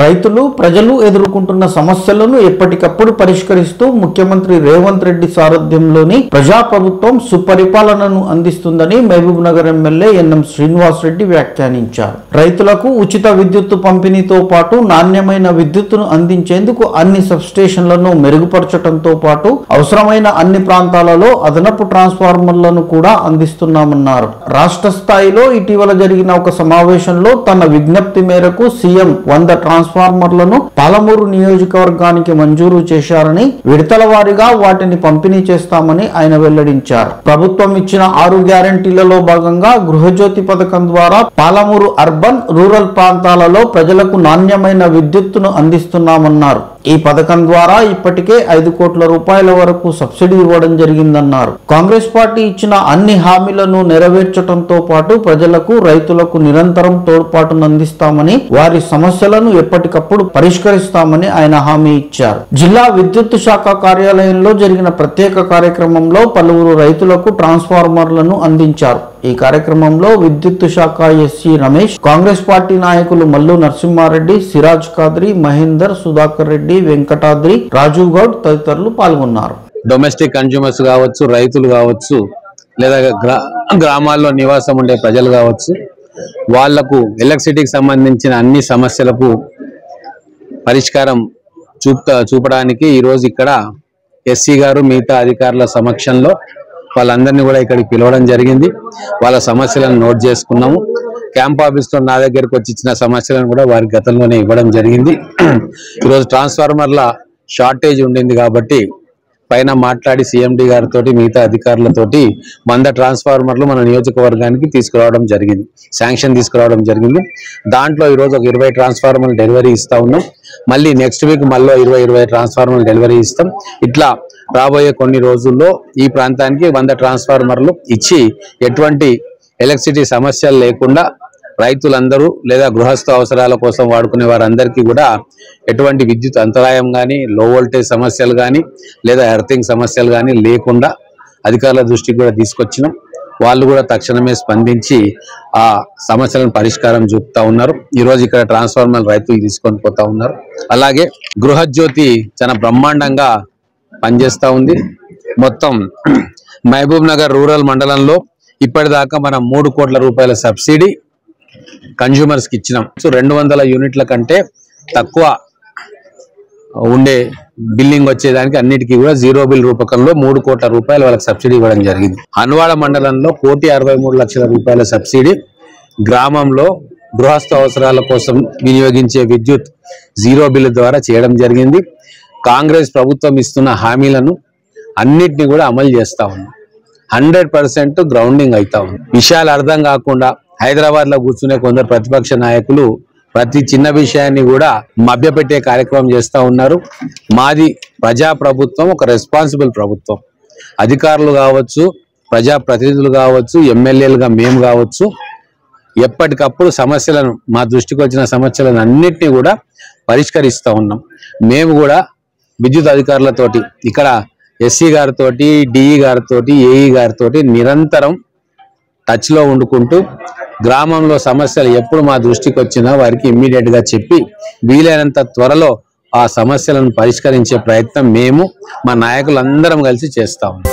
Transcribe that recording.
రైతులు ప్రజలు ఎదుర్కొంటున్న సమస్యలను ఎప్పటికప్పుడు పరిష్కరిస్తూ ముఖ్యమంత్రి రేవంత్ రెడ్డి సారథ్యంలోని ప్రజాప్రభుత్వం సుపరిపాలనను అందిస్తుందని మహబూబ్ నగర్ ఎమ్మెల్యే ఎన్ఎం శ్రీనివాస్ రెడ్డి వ్యాఖ్యానించారు. రైతులకు ఉచిత విద్యుత్తు పంపిణీతో పాటు నాణ్యమైన విద్యుత్తును అందించేందుకు అన్ని సబ్స్టేషన్లను మెరుగుపరచడంతో పాటు అవసరమైన అన్ని ప్రాంతాలలో అదనపు ట్రాన్స్ఫార్మర్లను కూడా అందిస్తున్నామన్నారు. రాష్ట్ర స్థాయిలో ఇటీవల జరిగిన ఒక సమావేశంలో తన విజ్ఞప్తి మేరకు సీఎం 100 ట్రాన్స్ఫార్మర్లను పాలమూరు నియోజకవర్గానికి మంజూరు చేశారని, విడతల వారీగా వాటిని పంపిణీ చేస్తామని ఆయన వెల్లడించారు. ప్రభుత్వం ఇచ్చిన 6 గ్యారంటీలలో భాగంగా గృహజ్యోతి పథకం ద్వారా పాలమూరు అర్బన్, రూరల్ ప్రాంతాలలో ప్రజలకు నాణ్యమైన విద్యుత్తును అందిస్తున్నామన్నారు. ఈ పథకం ద్వారా ఇప్పటికే 5 కోట్ల రూపాయల వరకు సబ్సిడీ ఇవ్వడం జరిగిందన్నారు. కాంగ్రెస్ పార్టీ ఇచ్చిన అన్ని హామీలను నెరవేర్చడంతో పాటు ప్రజలకు, రైతులకు నిరంతరం తోడ్పాటును అందిస్తామని, వారి సమస్యలను ఎప్పటికప్పుడు పరిష్కరిస్తామని ఆయన హామీ ఇచ్చారు. జిల్లా విద్యుత్ శాఖ కార్యాలయంలో జరిగిన ప్రత్యేక కార్యక్రమంలో పలువురు రైతులకు ట్రాన్స్ఫార్మర్లను అందించారు. ఈ కార్యక్రమంలో విద్యుత్ శాఖ ఎస్సీ రమేష్, కాంగ్రెస్ పార్టీ నాయకులు మల్లు నరసింహారెడ్డి, సిరాజ్ ఖాద్రి, మహేందర్, సుధాకర్ రెడ్డి, వెంకటాద్రి, రాజు గౌడ్ తదితరులు పాల్గొన్నారు. డొమెస్టిక్ కన్స్యూమర్స్ కావచ్చు, రైతులు కావచ్చు, లేదా గ్రామాల్లో నివాసం ఉండే ప్రజలు కావచ్చు, వాళ్లకు ఎలక్ట్రిసిటీకి సంబంధించిన అన్ని సమస్యలకు పరిష్కారం చూపడానికి ఈరోజు ఇక్కడ ఎస్సీ గారు మిగతా అధికారుల సమక్షంలో వాళ్ళందరినీ కూడా ఇక్కడికి పిలవడం జరిగింది. వాళ్ళ సమస్యలను నోట్ చేసుకున్నాము. క్యాంప్ ఆఫీస్లో నా దగ్గరకు వచ్చి ఇచ్చిన సమస్యలను కూడా వారి గతంలోనే ఇవ్వడం జరిగింది. ఈరోజు ట్రాన్స్ఫార్మర్ల షార్టేజ్ ఉండింది కాబట్టి పైన మాట్లాడి సీఎండి గారితో మిగతా అధికారులతోటి 100 ట్రాన్స్ఫార్మర్లు మన నియోజకవర్గానికి తీసుకురావడం జరిగింది, శాంక్షన్ తీసుకురావడం జరిగింది. దాంట్లో ఈరోజు ఒక 20 ట్రాన్స్ఫార్మర్లు డెలివరీ ఇస్తా ఉన్నాం. మళ్ళీ నెక్స్ట్ వీక్ మళ్ళీ 20 ట్రాన్స్ఫార్మర్లు డెలివరీ ఇస్తాం. ఇట్లా రాబోయే కొన్ని రోజుల్లో ఈ ప్రాంతానికి 100 ట్రాన్స్ఫార్మర్లు ఇచ్చి ఎటువంటి ఎలక్ట్రిసిటీ సమస్యలు లేకుండా రైతులందరూ లేదా గృహస్థ అవసరాల కోసం వాడుకునే వారందరికీ కూడా ఎటువంటి విద్యుత్ అంతరాయం కానీ, లో వోల్టేజ్ సమస్యలు కానీ, లేదా ఎర్తింగ్ సమస్యలు కానీ లేకుండా అధికారుల దృష్టికి కూడా తీసుకొచ్చినాం. వాళ్ళు కూడా తక్షణమే స్పందించి ఆ సమస్యలను పరిష్కారం చూపుతా ఉన్నారు. ఈరోజు ఇక్కడ ట్రాన్స్ఫార్మర్ రైతులు తీసుకొని పోతా ఉన్నారు. అలాగే గృహజ్యోతి చాలా బ్రహ్మాండంగా పనిచేస్తూ ఉంది. మొత్తం మహబూబ్ నగర్ రూరల్ మండలంలో ఇప్పటిదాకా మనం 3 కోట్ల రూపాయల సబ్సిడీ కన్జ్యూమర్స్ కి ఇచ్చినాం. సో 200 యూనిట్ల కంటే తక్కువ ఉండే బిల్లింగ్ వచ్చేదానికి అన్నిటికీ కూడా జీరో బిల్ రూపకంలో 3 కోట్ల రూపాయలు వాళ్ళకి సబ్సిడీ ఇవ్వడం జరిగింది. హన్వాడ మండలంలో 1,63,00,000 రూపాయల సబ్సిడీ గ్రామంలో గృహస్థ అవసరాల కోసం వినియోగించే విద్యుత్ జీరో బిల్ ద్వారా చేయడం జరిగింది. కాంగ్రెస్ ప్రభుత్వం ఇస్తున్న హామీలను అన్నిటినీ కూడా అమలు చేస్తా ఉన్నాం. 100% గ్రౌండింగ్ అవుతా ఉంది. విషయాలు అర్థం కాకుండా హైదరాబాద్ లో కూర్చునే కొందరు ప్రతిపక్ష నాయకులు ప్రతి చిన్న విషయాన్ని కూడా మభ్యపెట్టే కార్యక్రమం చేస్తా ఉన్నారు. మాది ప్రజా ప్రభుత్వం, ఒక రెస్పాన్సిబుల్ ప్రభుత్వం. అధికారులు కావచ్చు, ప్రజా ప్రతినిధులు కావచ్చు, ఎమ్మెల్యేలుగా మేము కావచ్చు, ఎప్పటికప్పుడు సమస్యలను, మా దృష్టికి వచ్చిన సమస్యలను అన్నిటినీ కూడా పరిష్కరిస్తూ ఉన్నాం. మేము కూడా విద్యుత్ అధికారులతోటి ఇక్కడ ఎస్సీ గారితో, డిఈ గారితో, ఏఈ గారితో నిరంతరం టచ్ లో ఉండుకుంటూ గ్రామంలో సమస్యలు ఎప్పుడు మా దృష్టికి వచ్చినా వారికి ఇమ్మీడియట్ గా చెప్పి వీలైనంత త్వరలో ఆ సమస్యలను పరిష్కరించే ప్రయత్నం మేము, మా నాయకులందరం కలిసి చేస్తా ఉన్నాం.